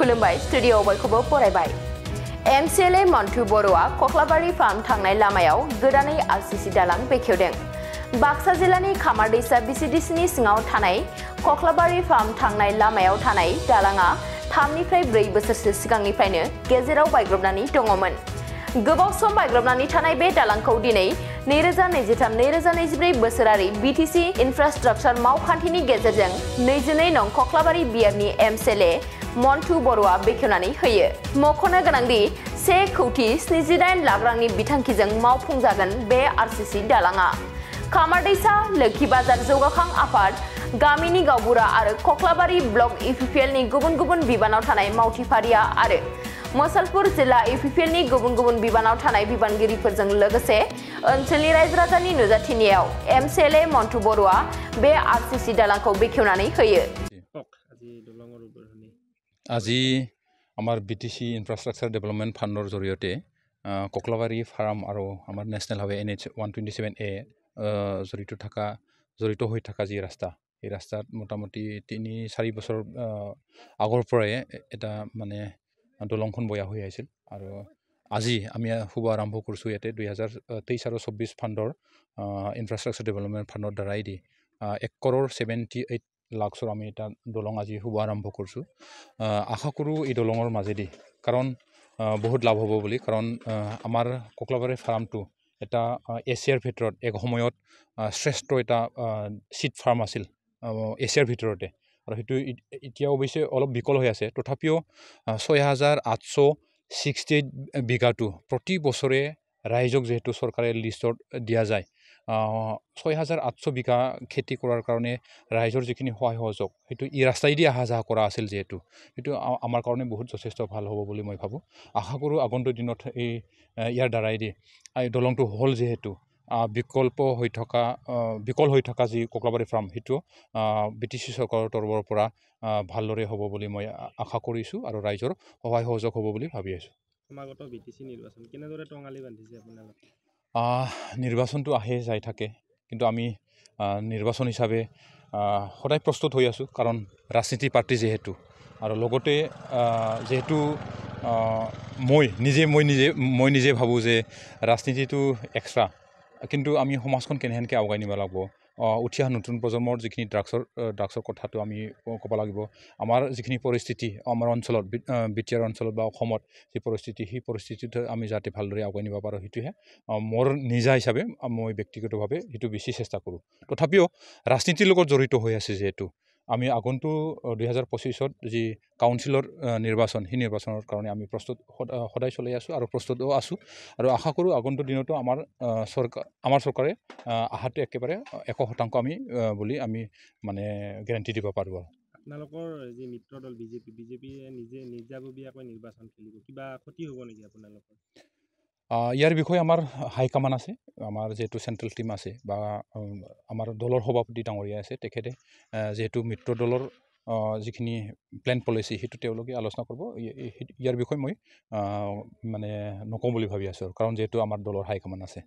खुलुमबाय स्टुडियोआव बयखौबो बरायबाय एमसिएलए मन्टु बर'आ कक्लाबारि फार्म थांनाय लामायाव गोदानै आरसिसि दालां बेखेवदों बाक्सा जिल्लानि खामारदैसा बिसिडिसिनि सिङाव थानाय कक्लाबारि फार्म थांनाय लामायाव थानाय दालाङा 3 निफ्राय 4 बोसोरसो सिगांनिफ्रायनो गेजेराव बायग्रबनानै दङमोन गोबाव सम बायग्रबनानै थानाय बे दालांखौ दिनै 2023-2024 बोसोरारि बीटीसी इनफ्रास्ट्राक्चार मावखान्थिनि गेजेरजों 22 नं कक्लाबारि बियारनि एमसिएलए मन्टु बर'आ बेखेवनानै होयो मख'नो गोनांदि 1,78 लाख रांनि बिथांखिजों मावफुंजागोन बे आरसिसि दालाङा खामारदैसा लोखि बाजार जौगाखां आफाद गामिनि गावबुरा आरो कक्लाबारि ब्लक इपिपिएलनि गुबुन बिबानाव थानाय मावथिफारिया आरो मसलपुर जिल्ला इपिपिएलनि गुबुन बिबानाव थानाय बिबानगिरिफोरजों लोगोसे ओनसोलनि रायजो राजानि नुजाथिनायाव एमसिएलए मन्टु बर'आ बे आरसिसि दालांखौ बेखेवनानै होयो আজি আমার বিটিসি ইনফ্রাস্ট্রাকচার ডেভেলপমেন্ট ফান্ডর জরিয়তে কক্লাবারি ফার্ম আর আমার ন্যাশনাল হাইওয়ে NH 127A জড়িত হয়ে থাকা যে রাস্তা এই রাস্তাত মোটামুটি 3-4 বছর আগর পরে এটা মানে দলংখন বয়া হয়ে আছিল আর আজি আমি শুভ আরম্ভ করছো ইয়াতে 2023 আর 24 ফান্ডর ইনফ্রাস্ট্রাকচার ডেভেলপমেন্ট ফান্ডর দ্বারাই দি 1,78 লাখৰ আমি এটা দলং আজি শুভ আৰম্ভ কৰিছো আশা কৰো এই দলঙৰ মাজেদি কাৰণ বহুত লাভ হ'ব বুলি কাৰণ আমাৰ কক্লাবাৰী ফাৰ্মটো এটা এছিয়াৰ ভিতৰত এক সময়ত শ্ৰেষ্ঠ এটা সিড ফাৰ্ম আছিল এছিয়াৰ ভিতৰতে আৰু হেতু এতিয়া অৱশ্যে অলপ বিকল হৈ আছে তথাপিও 6,868 বিঘাটো প্ৰতি বছৰে ৰাইজক যেহেতু চৰকাৰে লিষ্টত দিয়া যায় 6,800 বিঘা খেতি কৰাৰ কাৰণে ৰাইজৰ যিখিনি সহায় সহযোগ হেতু ই ৰাস্তাইদি আহা যাহ কৰা আছিল যেহেতু হেতু আমাৰ কাৰণে বহুত যথেষ্ট ভাল হ'ব বুলি মই ভাবো আশা কৰো আগন্তুক দিনত এই ইয়াৰ দ্বাৰাইদি এই দলংটো হল যেহেতু বিকল হৈ থকা যি কক্লাবাৰী ফাৰ্ম হেতু বিটিসি চৰকাৰৰ তৰফৰ পৰা ভালদৰে হ'ব বুলি মই আশা কৰিছো আৰু ৰাইজৰ সহায় সহযোগ হ'ব বুলি ভাবি আছো সমাগত বিটিসি নিৰ্বাচন কেনেদৰে টঙালি বান্ধিছে আপোনালোকে নিৰ্বাচনটো আহে যাই থাকে কিন্তু আমি নিৰ্বাচন হিচাপে সদায় প্ৰস্তুত হৈ আছো কাৰণ ৰাজনীতি পাৰ্টি যেহেতু আৰু লগতে যেহেতু মই নিজে ভাবো যে ৰাজনীতিটো এক্সট্ৰা কিন্তু আমি সমাজখন কেনেহেনকে আগুৱাই নিব লাগিব উঠি অহা নতুন প্ৰজন্মৰ যিখিনি ড্ৰাগছৰ কথাটো আমি ক'ব লাগিব আমাৰ যিখিনি পৰিস্থিতি আমাৰ অঞ্চলত বিটিআৰ অঞ্চলত বা অসমত যি পৰিস্থিতি সেই পৰিস্থিতিটো আমি যাতে ভালদৰে আগুৱাই নিব পাৰোঁ সেইটোহে মোৰ নিজা হিচাপে মই ব্যক্তিগতভাৱে সেইটো বেছি চেষ্টা কৰোঁ তথাপিও ৰাজনীতিৰ লগত জড়িত হৈ আছে যেহেতু আমি আগন্তুক 2025ত যি কাউন্সিলৰ নিৰ্বাচন সেই নিৰ্বাচনৰ কাৰণে আমি প্ৰস্তুত সদায় চলাই আছো আৰু প্ৰস্তুতও আছো আৰু আশা কৰো আগন্তুক দিনতো আমাৰ চৰকাৰে আহাটো একেবাৰে 100% আমি বুলি আমি মানে গ্যাৰান্টি দিব পাৰো আৰু আপোনালোকৰ যি মিত্ৰ দল বিজেপি নিজাববীয়াকৈ নিৰ্বাচন খেলিব কিবা ক্ষতি হ'ব নেকি আপোনালোকৰ ইয়াৰ বিষয়ে আমাৰ হাইকমান আছে আমাৰ যেহেতু চেন্ট্ৰেল টিম আছে বা আমাৰ দলৰ সভাপতি ডাঙৰীয়া আছে তেখেতে যেহেতু মিত্ৰ দলৰ যিখিনি প্ল্যান পলিসি হেতু তেওঁলোকে আলোচনা কৰিব ইয়াৰ বিষয়ে মই মানে নকওঁ বুলি ভাবি আছো কাৰণ যেহেতু আমাৰ দলৰ হাইকমান আছে